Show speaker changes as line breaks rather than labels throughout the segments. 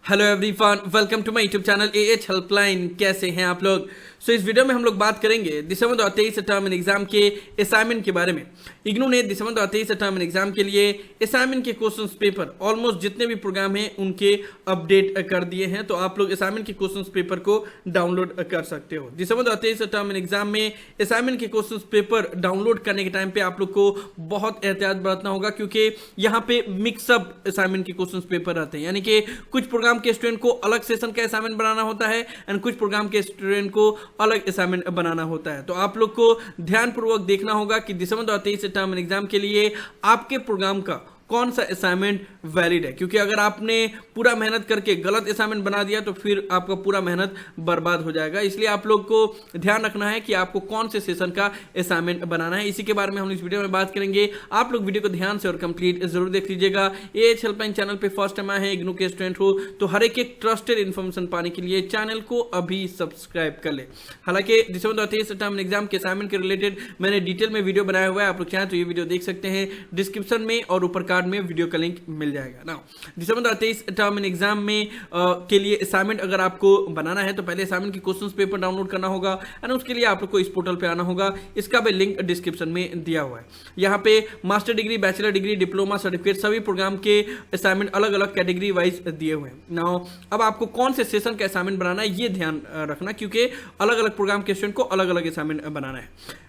Hello everyone, welcome to my YouTube channel AH helpline. कैसे हैं आप लोग? इस वीडियो में हम लोग बात करेंगे दिसंबर 2023 टर्म एंड एग्जाम के असाइनमेंट के बारे में। इग्नू ने दिसंबर 2023 टर्म एंड एग्जाम के लिए असाइनमेंट के क्वेश्चन पेपर ऑलमोस्ट जितने भी प्रोग्राम हैं उनके अपडेट कर दिए हैं, तो आप लोग असाइनमेंट के क्वेश्चन पेपर को डाउनलोड कर सकते हो। दिसंबर 2023 टर्म एंड एग्जाम में असाइनमेंट के क्वेश्चन पेपर डाउनलोड करने के टाइम पे आप लोग को बहुत एहतियात बरतना होगा, क्योंकि यहाँ पे मिक्सअप असाइनमेंट के क्वेश्चन पेपर रहते हैं। यानी कि कुछ प्रोग्राम के स्टूडेंट को अलग सेशन का असाइनमेंट बनाना होता है एंड कुछ प्रोग्राम के स्टूडेंट को अलग असाइनमेंट बनाना होता है। तो आप लोग को ध्यानपूर्वक देखना होगा कि दिसंबर 2023 टर्म एग्जाम के लिए आपके प्रोग्राम का कौन सा असाइनमेंट वैलिड है, क्योंकि अगर आपने पूरा मेहनत करके गलत असाइनमेंट बना दिया तो फिर आपका पूरा मेहनत बर्बाद हो जाएगा। इसलिए आप लोग को ध्यान रखना है कि आपको कौन से सेशन का असाइनमेंट बनाना है। इसी के बारे में हम इस वीडियो में बात करेंगे। आप लोग वीडियो को ध्यान से और कंप्लीट जरूर देख लीजिएगा। एएच हेल्पलाइन चैनल पे फर्स्ट टाइम आए हैं, इग्नू के स्टूडेंट हो तो हर एक ट्रस्टेड इन्फॉर्मेशन पाने के लिए चैनल को अभी सब्सक्राइब कर ले। हालांकि दिसंबर 2023 टर्म एग्जाम के असाइनमेंट के रिलेटेड मैंने डिटेल में वीडियो बनाया हुआ है, आप लोग चाहें तो ये वीडियो देख सकते हैं। डिस्क्रिप्शन में और ऊपर कार्ड में वीडियो का लिंक मिल जाएगा ना। दिसंबर 2023 टर्म एंड एग्जाम में के लिए असाइनमेंट अगर आपको बनाना है तो पहले असाइनमेंट की क्वेश्चंस पेपर डाउनलोड करना होगा एंड उसके लिए आप लोग को इस पोर्टल पे आना होगा। इसका भी लिंक डिस्क्रिप्शन में दिया हुआ है। यहाँ पे master degree, bachelor degree, diploma, certificate सभी प्रोग्राम के असाइनमेंट अलग अलग कैटेगरी वाइज दिए हुए हैं ना। अब आपको कौन से सेशन का असाइनमेंट बनाना है ये ध्यान रखना, क्योंकि अलग अलग प्रोग्राम के स्टूडेंट को अलग अलग असाइनमेंट बनाना है।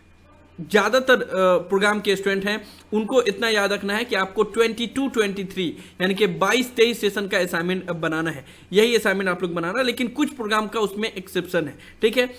ज़्यादातर प्रोग्राम के स्टूडेंट हैं उनको इतना याद रखना है कि आपको 22-23 यानी कि 22-23 सेशन का असाइनमेंट बनाना है। यही असाइनमेंट आप लोग बनाना, लेकिन कुछ प्रोग्राम का उसमें एक्सेप्शन है। ठीक है,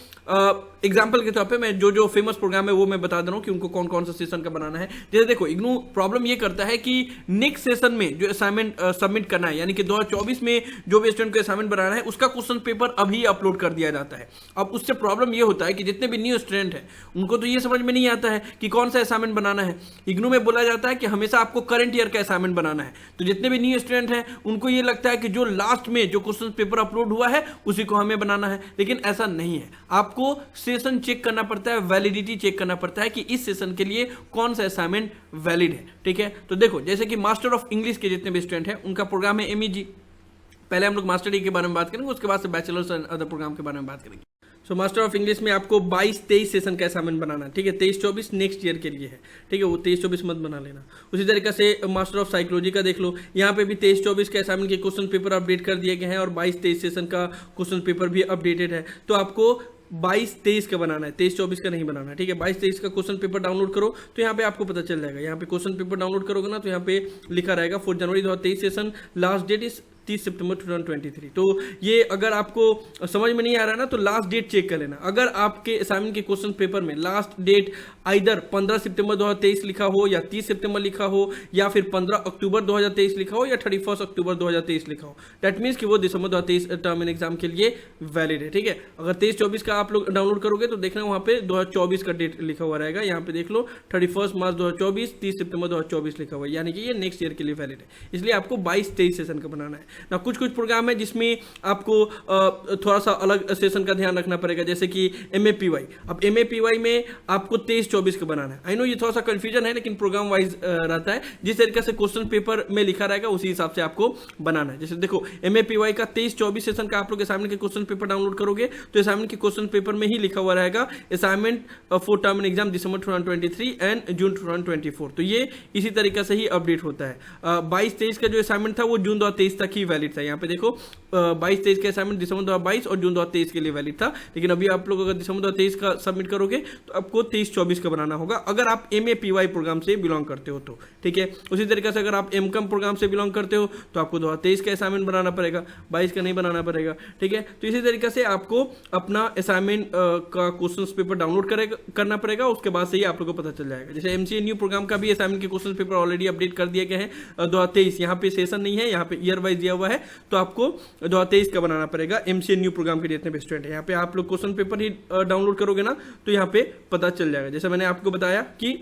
एग्जाम्पल के तौर पे मैं जो फेमस प्रोग्राम है वो मैं बता दे रहा हूँ कि उनको कौन कौन सा सेशन का बनाना है। जैसे देखो, इग्नू प्रॉब्लम ये करता है कि नेक्स्ट सेशन में जो असाइनमेंट सबमिट करना है, यानी कि 2024 में जो भी स्टूडेंट को असाइनमेंट बनाना है उसका क्वेश्चन पेपर अभी अपलोड कर दिया जाता है। अब उससे प्रॉब्लम ये होता है कि जितने भी न्यू स्टूडेंट हैं उनको तो ये समझ में नहीं आता है कि कौन सा असाइनमेंट बनाना है। इग्नू में बोला जाता है कि हमेशा आपको करंट ईयर का असाइनमेंट बनाना है। तो जितने भी न्यू स्टूडेंट हैं उनको ये लगता है कि जो लास्ट में जो क्वेश्चन पेपर अपलोड हुआ है उसी को हमें बनाना है, लेकिन ऐसा नहीं है। आपको सेशन चेक करना पड़ता है, वैलिडिटी चेक करना पड़ता है कि इस सेशन के लिए कौन सा असाइनमेंट वैलिड है। ठीक है, तो देखो जैसे कि मास्टर ऑफ इंग्लिश के जितने भी स्टूडेंट हैं उनका प्रोग्राम है MEG। पहले हम लोग मास्टर डिग्री के बारे में बात करेंगे, उसके बाद से बैचलर्स एंड अदर प्रोग्राम के बारे में बात करेंगे। सो मास्टर ऑफ इंग्लिश में आपको 22-23 सेशन का असाइनमेंट बनाना है। ठीक है, 23-24 नेक्स्ट ईयर के लिए है। ठीक है, वो 23-24 मत बना लेना। उसी तरीके से मास्टर ऑफ साइकोलॉजी का देख लो, यहाँ पे भी 23-24 के असाइनमेंट के क्वेश्चन पेपर अपडेट कर दिए गए हैं और 22-23 सेशन का क्वेश्चन पेपर भी अपडेटेड है। तो आपको 22-23 का बनाना है, 23-24 का नहीं बनाना है। ठीक है, 22-23 का क्वेश्चन पेपर डाउनलोड करो तो यहाँ पे आपको पता चल जाएगा। यहाँ पे क्वेश्चन पेपर डाउनलोड करोगे ना तो यहाँ पे लिखा रहेगा 4 जनवरी 2023 सेशन, लास्ट डेट इज 30 सितंबर 2023। तो ये अगर आपको समझ में नहीं आ रहा है ना तो लास्ट डेट चेक कर लेना। अगर आपके असाइनमेंट के क्वेश्चन पेपर में लास्ट डेट आइदर 15 सितंबर 2023 लिखा हो या 30 सितंबर लिखा हो या फिर 15 अक्टूबर 2023 लिखा हो या 31 अक्टूबर 2023 लिखा हो, दैट मीन्स कि वो दिसंबर 2023 टर्म एंड एग्जाम के लिए वैलिड है। ठीक है, अगर 23-24 का आप लोग डाउनलोड करोगे तो देखना वहाँ पे 2024 का डेट लिखा हुआ रहेगा। यहाँ पे देख लो 31 मार्च 2024, 30 सितंबर 2024 लिखा हुआ है, यानी कि ये नेक्स्ट ईयर के लिए वैलिड है। इसलिए आपको 22-23 सेशन का बनाना है ना। कुछ प्रोग्राम है जिसमें आपको थोड़ा सा अलग सेशन का ध्यान रखना पड़ेगा, जैसे कि MAPY। अब MAPY में आपको 23-24 का बनाना है। आई नो ये थोड़ा सा कंफ्यूजन है, लेकिन प्रोग्राम वाइज रहता है। जिस तरीके से क्वेश्चन पेपर में लिखा रहेगा उसी हिसाब से आपको बनाना है। जैसे देखो MAPY का 23-24 सेशन का आप लोग असाइनमेंट के क्वेश्चन पेपर डाउनलोड करोगे तो असाइनमेंट के क्वेश्चन पेपर में ही लिखा हुआ रहेगा assignment for term and exam December 2023 and June 2024। तो ये इसी तरीके से ही अपडेट होता है। 22-23 का जो असाइनमेंट था वो जून 2023 तक ही वैलिड था। यहाँ पे देखो 22-23 का असाइनमेंट दिसंबर 2022 और जून 2023 के लिए वैलिड था, लेकिन अभी आप लोग अगर दिसंबर 2023 का सबमिट करोगे तो आपको 23-24 का बनाना होगा, अगर आप MAPY प्रोग्राम से बिलोंग करते हो तो। ठीक है, उसी तरीके से अगर आप MCOM प्रोग्राम से बिलोंग करते हो तो आपको 2023 का असाइनमेंट बनाना पड़ेगा, 22 का नहीं बनाना पड़ेगा। ठीक है, तो इसी तरीके से आपको अपना असाइनमेंट का क्वेश्चन पेपर डाउनलोड करना पड़ेगा, उसके बाद से ही आप लोग को पता चल जाएगा। जैसे MCA न्यू प्रोग्राम का भी असाइनमेंट के क्वेश्चन पेपर ऑलरेडी अपडेट कर दिए गए हैं 2023। यहाँ पे सेशन नहीं है, यहाँ पे ईयर वाइज दिया हुआ है, तो आपको 2023 का बनाना पड़ेगा। MCA न्यू प्रोग्राम के जितने भी स्टूडेंट है, यहाँ पे आप लोग क्वेश्चन पेपर ही डाउनलोड करोगे ना तो यहाँ पे पता चल जाएगा। जैसे मैंने आपको बताया कि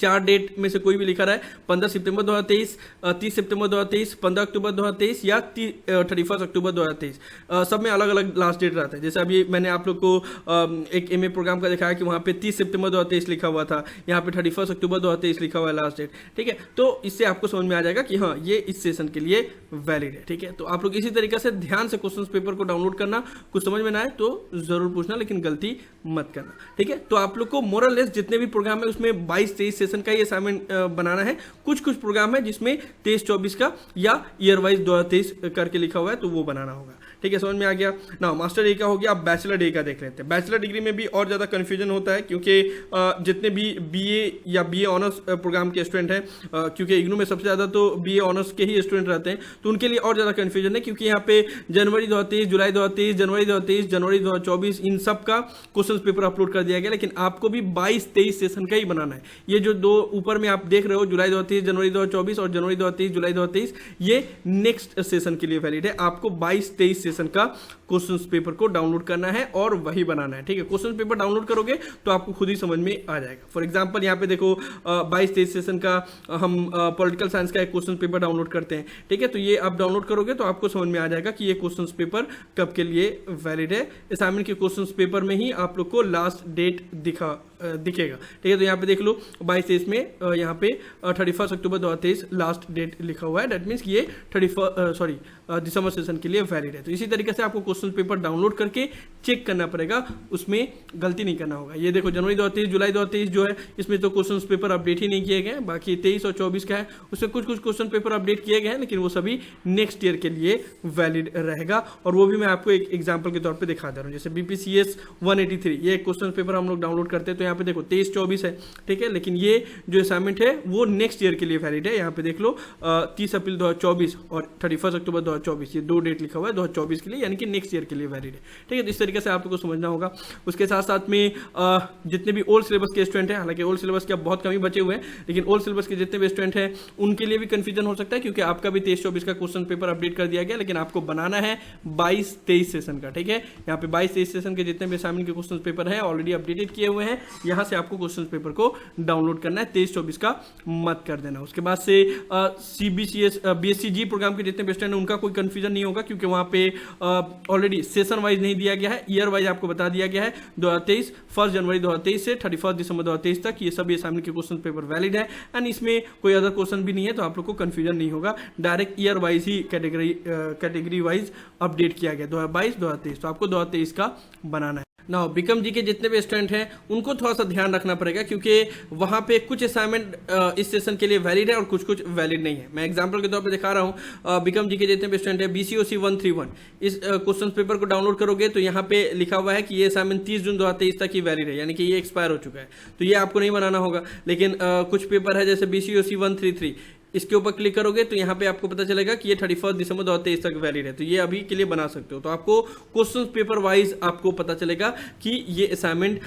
चार डेट में से कोई भी लिखा रहा है 15 सितंबर 2023, 30 सितंबर 2023, 15 अक्टूबर 2023 या 31 अक्टूबर 2023, सब में अलग अलग लास्ट डेट रहता है। जैसे अभी मैंने आप लोग को एक एमए प्रोग्राम का दिखाया कि वहाँ पे 30 सितंबर 2023 लिखा हुआ था, यहाँ पे 31 अक्टूबर 2023 लिखा हुआ है लास्ट डेट। ठीक है, तो इससे आपको समझ में आ जाएगा कि हाँ ये इस सेशन के लिए वैलिड है। ठीक है, तो आप लोग इसी तरीके से ध्यान से क्वेश्चन पेपर को डाउनलोड करना, कुछ समझ में ना आए तो जरूर पूछना, लेकिन गलती मत करना। ठीक है, तो आप लोग को मोरल लेस जितने भी प्रोग्राम है उसमें 22-23 सेशन का ही असाइनमेंट बनाना है। कुछ कुछ प्रोग्राम है जिसमें 23-24 का या ईयर वाइज 2023 करके लिखा हुआ है, तो वो बनाना होगा। ठीक है, समझ में आ गया ना। मास्टर डिग्री का हो गया, अब बैचलर डिग्री का देख लेते हैं। बैचलर डिग्री में भी और ज़्यादा कन्फ्यूजन होता है, क्योंकि जितने भी बीए या बीए ऑनर्स प्रोग्राम के स्टूडेंट हैं, क्योंकि इग्नू में सबसे ज़्यादा तो बीए ऑनर्स के ही स्टूडेंट रहते हैं, तो उनके लिए और ज़्यादा कन्फ्यूजन है, क्योंकि यहाँ पे जनवरी 2023, जुलाई 2023, जनवरी 2023, जनवरी 2024 इन सब का क्वेश्चन पेपर अपलोड कर दिया गया, लेकिन आपको भी 22-23 सेशन का ही बनाना है। ये जो दो ऊपर में आप देख रहे हो, जुलाई 2023, जनवरी 2024 और जनवरी 2023, जुलाई 2023, ये नेक्स्ट सेशन के लिए वैलिड है। आपको 22-23 सेशन का क्वेश्चन पेपर को डाउनलोड करना है और वही बनाना है। ठीक है, क्वेश्चन पेपर डाउनलोड करोगे तो आपको खुद ही समझ में आ जाएगा। फॉर एग्जांपल यहाँ पे देखो 22-23 सेशन का हम पॉलिटिकल साइंस का एक क्वेश्चन पेपर डाउनलोड करते हैं। ठीक है, तो ये आप डाउनलोड करोगे तो आपको समझ में आ जाएगा कि ये क्वेश्चन पेपर कब के लिए वैलिड है। असाइनमेंट के क्वेश्चन पेपर में ही आप लोग को लास्ट डेट दिखेगा। ठीक है, तो यहाँ पे देख लो 22-23 में यहाँ पे 31 अक्टूबर 2023 लास्ट डेट लिखा हुआ है। दैट मीन्स ये दिसंबर सेशन के लिए वैलिड है। तो इसी तरीके से आपको क्वेश्चन पेपर डाउनलोड करके चेक करना पड़ेगा, उसमें गलती नहीं करना होगा। ये देखो जनवरी 2023, जुलाई 2023 जो है इसमें तो क्वेश्चन पेपर अपडेट ही नहीं किए गए। बाकी 23 और 24 का है, उसमें कुछ कुछ क्वेश्चन पेपर अपडेट किए गए हैं, लेकिन वो सभी नेक्स्ट ईयर के लिए वैलिड रहेगा। और वो भी मैं आपको एक एग्जाम्पल के तौर पर दिखा दे रहा हूँ। जैसे BPCS 183 ये क्वेश्चन पेपर हम लोग डाउनलोड करते हैं, तो यहाँ पे देखो 23-24 है। ठीक है, लेकिन ये जो असाइनमेंट है वो नेक्स्ट ईयर के लिए वैलिड है। यहाँ पे देख लो 30 अप्रैल 2024 और 31 अक्टूबर 2024, ये दो डेट लिखा हुआ है 2024 के लिए, यानी कि नेक्स्ट ईयर के लिए वैलिड है। ठीक है, तो इस तरीके से आपको समझना होगा। उसके साथ साथ में जितने भी ओल्ड सिलेबस के स्टूडेंट हैं, हालांकि ओल्ड सिलेबस के अब बहुत कम ही बचे हुए हैं, लेकिन ओल्ड सिलेबस के जितने भी स्टूडेंट हैं उनके लिए भी कंफ्यूजन हो सकता है, क्योंकि आपका भी 23-24 का क्वेश्चन पेपर अपडेट कर दिया गया, लेकिन आपको बनाना है 22-23 सेशन का। ठीक है, यहाँ पे 22-23 सेशन के जितने भी असाइनमेंट के क्वेश्चन पेपर है ऑलरेडी अपडेटेड किए हुए हैं। यहाँ से आपको क्वेश्चन पेपर को डाउनलोड करना है, 23-24 का मत कर देना। उसके बाद से CBCS BSc प्रोग्राम के जितने भी स्टूडेंट हैं उनका कोई कंफ्यूजन नहीं होगा, क्योंकि वहाँ पे ऑलरेडी सेशन वाइज नहीं दिया गया है, ईयर वाइज आपको बता दिया गया है। 2023 1 जनवरी 2023 से 31 दिसंबर 2023 तक ये सभी असाइनमेंट के क्वेश्चन पेपर वैलिड है, एंड इसमें कोई अदर क्वेश्चन भी नहीं है, तो आप लोग को कंफ्यूजन नहीं होगा। डायरेक्ट ईयर वाइज ही कैटेगरी वाइज अपडेट किया गया 2022-2023, तो आपको 2023 का बनाना है। ना बीकॉम जी के जितने भी स्टूडेंट हैं उनको थोड़ा सा ध्यान रखना पड़ेगा, क्योंकि वहाँ पे कुछ असाइनमेंट इस सेशन के लिए वैलिड है और कुछ कुछ वैलिड नहीं है। मैं एग्जांपल के तौर पे दिखा रहा हूँ। बीकॉम जी के जितने भी स्टूडेंट हैं BCOC 131 इस क्वेश्चन पेपर को डाउनलोड करोगे तो यहाँ पे लिखा हुआ है कि ये असाइनमेंट 30 जून 2023 तक ही वैलिड है, यानी कि ये एक्सपायर हो चुका है, तो ये आपको नहीं बनाना होगा। लेकिन कुछ पेपर है जैसे BCOC 133, इसके ऊपर क्लिक करोगे तो यहाँ पे आपको पता चलेगा कि ये 31 दिसंबर 2023 तक वैलिड है, तो ये अभी के लिए बना सकते हो। तो आपको क्वेश्चन पेपर वाइज आपको पता चलेगा कि ये असाइनमेंट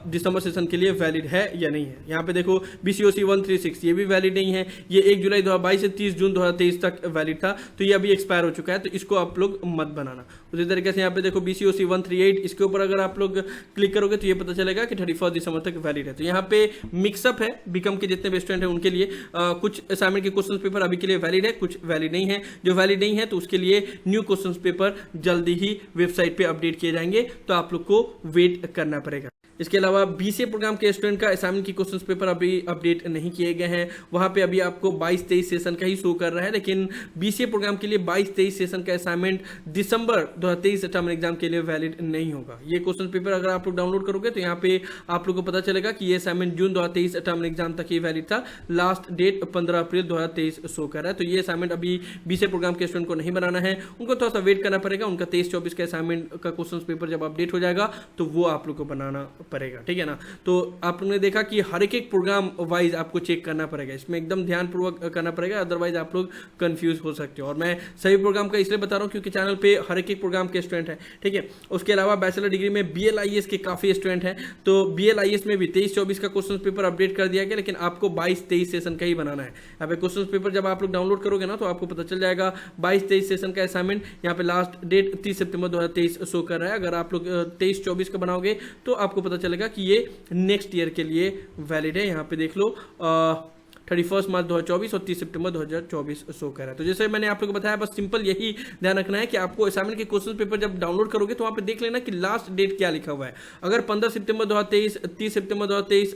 दिसंबर सेशन के लिए वैलिड है या नहीं है। यहाँ पे देखो BCOC 136 ये भी वैलिड नहीं है, ये 1 जुलाई 2022 से 30 जून 2023 तक वैलिड था, तो ये अभी एक्सपायर हो चुका है, तो इसको आप लोग मत बनाना। उसी तरीके से यहाँ पे देखो BCOC 138 इसके ऊपर अगर आप लोग क्लिक करोगे तो ये पता चलेगा कि 31 दिसंबर तक वैलिड है। तो यहाँ पे मिक्सअप है बीकॉम के जितने भी स्टूडेंट हैं उनके लिए। कुछ असाइनमेंट के क्वेश्चन पेपर अभी के लिए वैलिड है, कुछ वैलिड नहीं है। जो वैलिड नहीं है तो उसके लिए न्यू क्वेश्चन पेपर जल्दी ही वेबसाइट पे अपडेट किए जाएंगे, तो आप लोग को वेट करना पड़ेगा। इसके अलावा BCA प्रोग्राम के स्टूडेंट का असाइनमेंट की क्वेश्चन पेपर अभी अपडेट नहीं किए गए हैं, वहाँ पे अभी आपको 22-23 सेशन का ही शो कर रहा है, लेकिन BCA प्रोग्राम के लिए 22-23 सेशन का असाइनमेंट दिसंबर 2023 टर्म एग्जाम के लिए वैलिड नहीं होगा। ये क्वेश्चन पेपर अगर आप लोग डाउनलोड करोगे तो यहाँ पे आप लोग को पता चलेगा कि ये असाइनमेंट जून 2023 टर्म एग्जाम तक ही वैलिड था, लास्ट डेट 15 अप्रैल 2023 शो कर रहा है। तो ये असाइनमेंट अभी BCA प्रोग्राम के स्टूडेंट को नहीं बनाना है, उनको थोड़ा सा वेट करना पड़ेगा। उनका 23-24 के असाइनमेंट का क्वेश्चन पेपर जब अपडेट हो जाएगा तो वो आप लोग को बनाना पड़ेगा, ठीक है ना। तो आप लोगों ने देखा कि हर एक प्रोग्राम वाइज आपको चेक करना पड़ेगा, इसमें एकदम ध्यानपूर्वक करना पड़ेगा, अदरवाइज आप लोग कंफ्यूज हो सकते हो। और मैं सभी प्रोग्राम का इसलिए बता रहा हूँ क्योंकि चैनल पे हर एक प्रोग्राम के स्टूडेंट हैं, ठीक है। उसके अलावा बैचलर डिग्री में BLIS के काफी स्टूडेंट हैं, तो BLIS में भी 23-24 का क्वेश्चन पेपर अपडेट कर दिया गया, लेकिन आपको 22-23 सेशन का ही बनाना है। यहाँ पे क्वेश्चन पेपर जब आप लोग डाउनलोड करोगे ना तो आपको पता चल जाएगा 22-23 सेशन का असाइनमेंट। यहाँ पे लास्ट डेट 30 सितंबर 2023 शो कर रहा है। अगर आप लोग 23-24 का बनाओगे तो आपको पता पता चलेगा कि ये नेक्स्ट ईयर के लिए वैलिड है। यहाँ पे देख लो 31 मार्च 2024 और 30 सितंबर 2024 शो कर रहा है। तो जैसे मैंने आप लोगों को बताया, बस सिंपल यही ध्यान रखना है कि आपको असाइनमेंट के क्वेश्चन पेपर जब डाउनलोड करोगे तो वहाँ पे देख लेना कि लास्ट डेट क्या लिखा हुआ है। अगर 15 सितंबर 2023, 30 सितंबर 2023,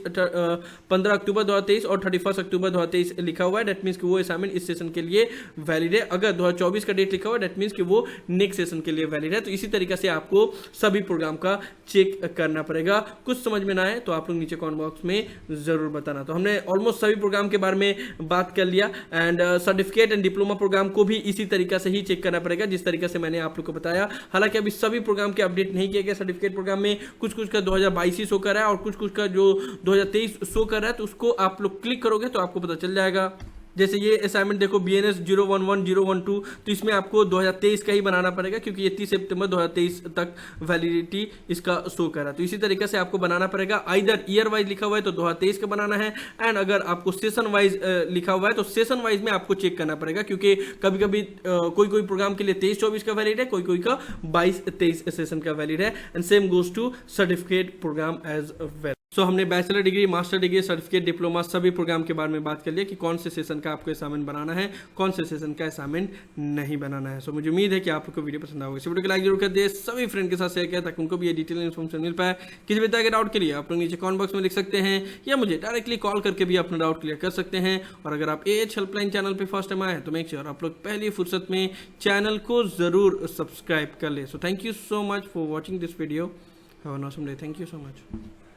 15 अक्टूबर 2023 और 31 अक्टूबर 2023 लिखा हुआ है, डेट मीन्स कि वो असाइनमेंट इस सेशन के लिए वैलिड है। अगर 2024 का डेट लिखा हुआ है, डेट मीन्स कि वो नेक्स्ट सेशन के लिए वैलिड है। तो इसी तरीके से आपको सभी प्रोग्राम का चेक करना पड़ेगा। कुछ समझ में ना आए तो आप लोग नीचे कमेंट बॉक्स में जरूर बताना। तो हमने ऑलमोस्ट सभी प्रोग्राम के बारे में बात कर लिया and certificate and diploma program को भी इसी तरीके से ही चेक करना पड़ेगा जिस तरीके से मैंने आप लोग को बताया। हालांकि अभी सभी प्रोग्राम के अपडेट नहीं किए गए। सर्टिफिकेट प्रोग्राम में कुछ कुछ का 2022 ही शो कर रहा है और कुछ कुछ का जो 2023 शो कर रहा है, तो उसको आप लोग क्लिक करोगे तो आपको पता चल जाएगा। जैसे ये असाइनमेंट देखो BNS 011-012, तो इसमें आपको 2023 का ही बनाना पड़ेगा क्योंकि ये 30 सितंबर 2023 तक वैलिडिटी इसका शो कर रहा है। तो इसी तरीके से आपको बनाना पड़ेगा। आइदर ईयर वाइज लिखा हुआ है तो 2023 का बनाना है, एंड अगर आपको सेशन वाइज लिखा हुआ है तो सेशन वाइज में आपको चेक करना पड़ेगा क्योंकि कभी कभी कोई कोई प्रोग्राम के लिए 23-24 का वैलिड है, कोई कोई का 22-23 सेशन का वैलिड है। And same goes to certificate programme as well. So हमने bachelor degree, master degree, certificate, diploma सभी प्रोग्राम के बारे में बात कर लिया कि कौन से सेशन का आपको असाइनमेंट बनाना है, कौन से सेशन का असाइनमेंट नहीं बनाना है। सो मुझे उम्मीद है कि आप लोग को वीडियो पसंद आएगा। इस वीडियो को लाइक जरूर कर दिए, सभी फ्रेंड के साथ शेयर किया ताकि उनको भी ये डिटेल इन्फॉर्मेशन मिल पाए। किसी भी तरह के डाउट के लिए आप लोग नीचे कमेंट बॉक्स में लिख सकते हैं या मुझे डायरेक्टली कॉल करके भी अपना डाउट क्लियर कर सकते हैं। और अगर आप AH हेल्पलाइन चैनल पर फर्स्ट टाइम आए हैं तो मेक श्योर आप लोग पहली फुर्सत में चैनल को जरूर सब्सक्राइब कर ले। So thank you so much for watching this video. Have a awesome day. Thank you so much.